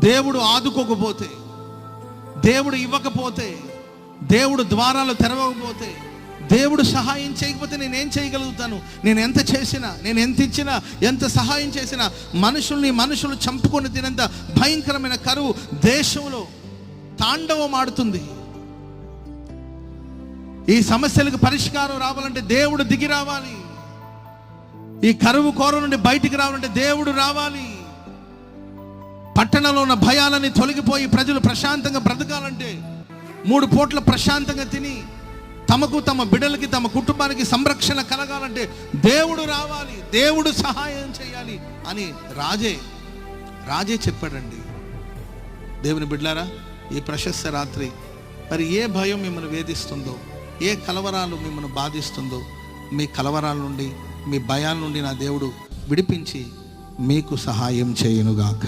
దేవుడు ఆదుకోకపోతే, దేవుడు ఇవ్వకపోతే, దేవుడు ద్వారాలు తెరవకపోతే, దేవుడు సహాయం చేయకపోతే నేనేం చేయగలుగుతాను? నేను ఎంత చేసినా, నేను ఎంత ఇచ్చినా, ఎంత సహాయం చేసినా మనుషులు చంపుకొని తినంత భయంకరమైన కరువు దేశంలో తాండవం ఆడుతుంది. ఈ సమస్యలకు పరిష్కారం రావాలంటే దేవుడు దిగి రావాలి. ఈ కరువు కోర నుండి బయటికి రావాలంటే దేవుడు రావాలి. పట్టణంలో ఉన్న భయాలని తొలగిపోయి ప్రజలు ప్రశాంతంగా బ్రతకాలంటే, 3 పూట్ల ప్రశాంతంగా తిని తమకు, తమ బిడ్డలకి, తమ కుటుంబానికి సంరక్షణ కలగాలంటే దేవుడు రావాలి, దేవుడు సహాయం చేయాలి అని రాజే చెప్పాడండి. దేవుని బిడ్డలారా, ఈ ప్రశస్త రాత్రి మరి ఏ భయం మిమ్మల్ని వేధిస్తుందో, ఏ కలవరాలు మిమ్మల్ని బాధిస్తుందో, మీ కలవరాల నుండి, మీ భయాల నుండి నా దేవుడు విడిపించి మీకు సహాయం చేయునుగాక.